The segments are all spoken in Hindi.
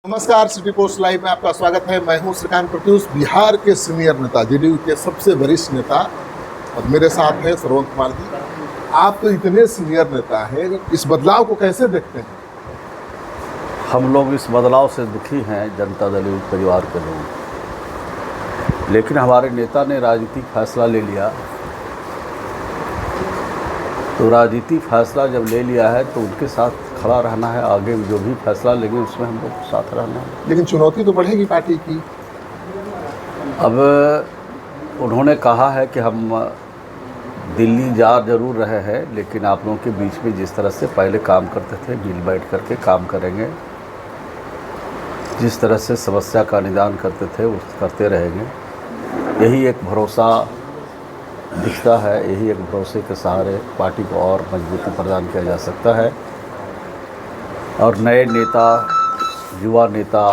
नमस्कार, सिटी पोस्ट लाइव में आपका स्वागत है। मैं हूं श्रीकांत प्रत्युष, बिहार के सीनियर नेता, जेडीयू के सबसे वरिष्ठ नेता, और मेरे साथ है श्रवण कुमार जी। आप तो इतने सीनियर नेता हैं, इस बदलाव को कैसे देखते हैं? हम लोग इस बदलाव से दुखी हैं, जनता दल यूथ परिवार के लोग। लेकिन हमारे नेता ने राजनीतिक फैसला ले लिया, तो राजनीतिक फैसला जब ले लिया है तो उनके साथ खड़ा रहना है। आगे जो भी फैसला लेंगे उसमें हम लोग साथ रहना है। लेकिन चुनौती तो बढ़ेगी पार्टी की। अब उन्होंने कहा है कि हम दिल्ली जा जरूर रहे हैं, लेकिन आप लोगों के बीच में जिस तरह से पहले काम करते थे, मिल बैठ करके काम करेंगे, जिस तरह से समस्या का निदान करते थे उस करते रहेंगे। यही एक भरोसा दिखता है, यही एक भरोसे के सहारे पार्टी को और मजबूती प्रदान किया जा सकता है। और नए नेता, युवा नेता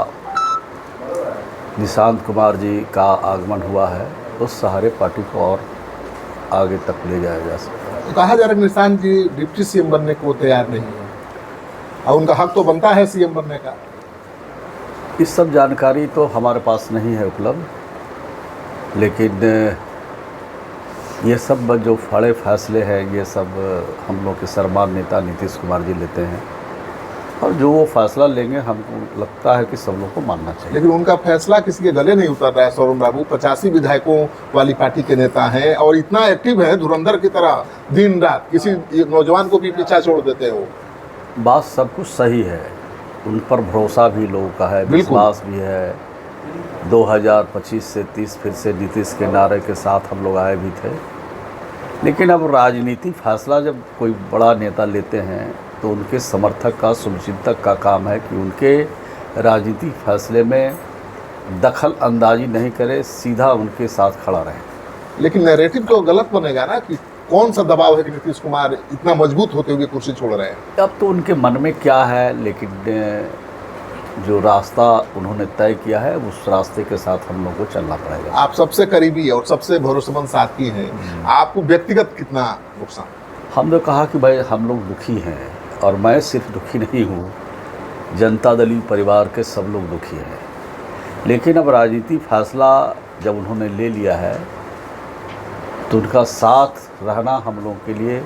निशांत कुमार जी का आगमन हुआ है, उस सहारे पार्टी को और आगे तक ले जाया जा सकता है। तो कहा जा रहा है निशांत जी डिप्टी सीएम बनने को तैयार नहीं है, और उनका हक तो बनता है सीएम बनने का। इस सब जानकारी तो हमारे पास नहीं है उपलब्ध, लेकिन ये सब जो बड़े फैसले हैं ये सब हम लोग के सर्वमान्य नेता नीतीश कुमार जी लेते हैं, और जो वो फैसला लेंगे हमको लगता है कि सब लोग को मानना चाहिए। लेकिन उनका फैसला किसी के गले नहीं उतर रहा है। श्रवण बाबू 85 विधायकों वाली पार्टी के नेता हैं और इतना एक्टिव है, धुरंधर की तरह दिन रात किसी नौजवान को भी पीछा छोड़ देते हो। बात सब कुछ सही है, उन पर भरोसा भी लोगों का है, विश्वास भी है। 2025 से 30 फिर से नीतीश के नारे के साथ हम लोग आए भी थे। लेकिन अब राजनीतिक फैसला जब कोई बड़ा नेता लेते हैं तो उनके समर्थक का, शुभचिंतक का काम है कि उनके राजनीतिक फैसले में दखल अंदाजी नहीं करे, सीधा उनके साथ खड़ा रहे। लेकिन नैरेटिव तो गलत बनेगा ना कि कौन सा दबाव है कि नीतीश कुमार इतना मजबूत होते हुए कुर्सी छोड़ रहे हैं। अब तो उनके मन में क्या है, लेकिन जो रास्ता उन्होंने तय किया है उस रास्ते के साथ हम लोग को चलना पड़ेगा। आप सबसे करीबी और सबसे भरोसेमंद साथी हैं, आपको व्यक्तिगत कितना नुकसान? हमने कहा कि भाई हम लोग दुखी हैं, और मैं सिर्फ दुखी नहीं हूँ, जनता दल यूथ परिवार के सब लोग दुखी हैं। लेकिन अब राजनीतिक फैसला जब उन्होंने ले लिया है तो उनका साथ रहना हम लोगों के लिए,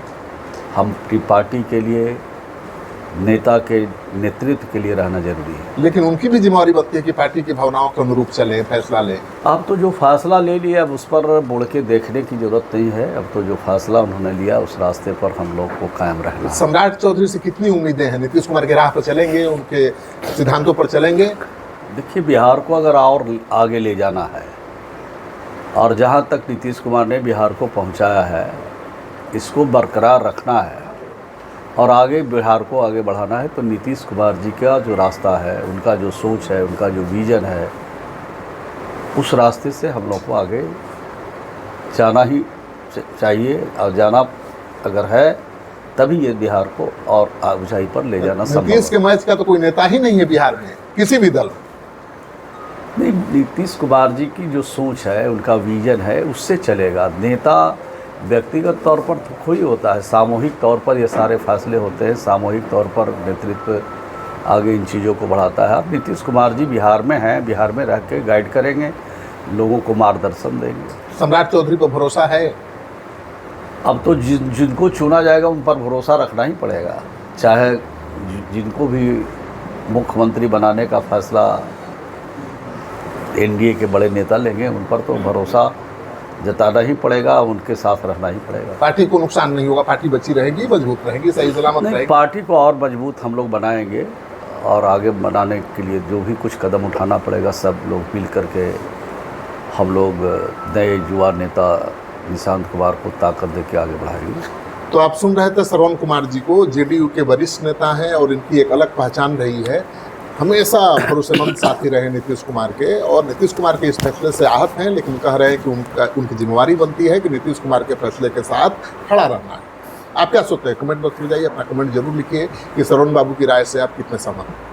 हमारी पार्टी के लिए, नेता के नेतृत्व के लिए रहना जरूरी है। लेकिन उनकी भी जिम्मेदारी बनती है कि पार्टी की भावनाओं के अनुरूप चले, फैसला लें। अब तो जो फैसला ले लिया अब उस पर मुड़ के देखने की जरूरत नहीं है। अब तो जो फैसला उन्होंने लिया उस रास्ते पर हम लोग को कायम रहना है। सम्राट चौधरी से कितनी उम्मीदें हैं? नीतीश कुमार की राह पर चलेंगे, उनके सिद्धांतों पर चलेंगे? देखिए, बिहार को अगर और आगे ले जाना है, और जहाँ तक नीतीश कुमार ने बिहार को पहुँचाया है इसको बरकरार रखना है और आगे बिहार को आगे बढ़ाना है, तो नीतीश कुमार जी का जो रास्ता है, उनका जो सोच है, उनका जो विज़न है, उस रास्ते से हम लोग को आगे जाना ही चाहिए। और जाना अगर है तभी ये बिहार को और ऊंचाई पर ले जाना संभव है। नीतीश के मैच का तो कोई नेता ही नहीं है बिहार में, किसी भी दल नहीं। नीतीश कुमार जी की जो सोच है, उनका विज़न है, उससे चलेगा। नेता व्यक्तिगत तौर पर तो कोई होता है, सामूहिक तौर पर ये सारे फैसले होते हैं, सामूहिक तौर पर नेतृत्व आगे इन चीज़ों को बढ़ाता है। अब नीतीश कुमार जी बिहार में हैं, बिहार में रह के गाइड करेंगे, लोगों को मार्गदर्शन देंगे। सम्राट चौधरी पर भरोसा है? अब तो जिनको चुना जाएगा उन पर भरोसा रखना ही पड़ेगा, चाहे जिनको भी मुख्यमंत्री बनाने का फैसला एनडीए के बड़े नेता लेंगे, उन पर तो भरोसा जताना ही पड़ेगा, उनके साथ रहना ही पड़ेगा। पार्टी को नुकसान नहीं होगा, पार्टी बची रहेगी, मजबूत रहेगी, सही सलामत रहेगी। पार्टी को और मजबूत हम लोग बनाएंगे, और आगे बनाने के लिए जो भी कुछ कदम उठाना पड़ेगा सब लोग मिल करके हम लोग नए युवा नेता निशांत कुमार को ताकत दे के आगे बढ़ाएंगे। तो आप सुन रहे थे श्रवण कुमार जी को, जेडीयू के वरिष्ठ नेता हैं और इनकी एक अलग पहचान रही है, हमेशा भरोसेमंद साथी रहे नीतीश कुमार के, और नीतीश कुमार के इस फैसले से आहत हैं, लेकिन कह रहे हैं कि उनकी जिम्मेदारी बनती है कि नीतीश कुमार के फैसले के साथ खड़ा रहना है। आप क्या सोचते हैं? कमेंट बॉक्स में जाइए, अपना कमेंट जरूर लिखिए कि श्रवण बाबू की राय से आप कितने सहमत हैं।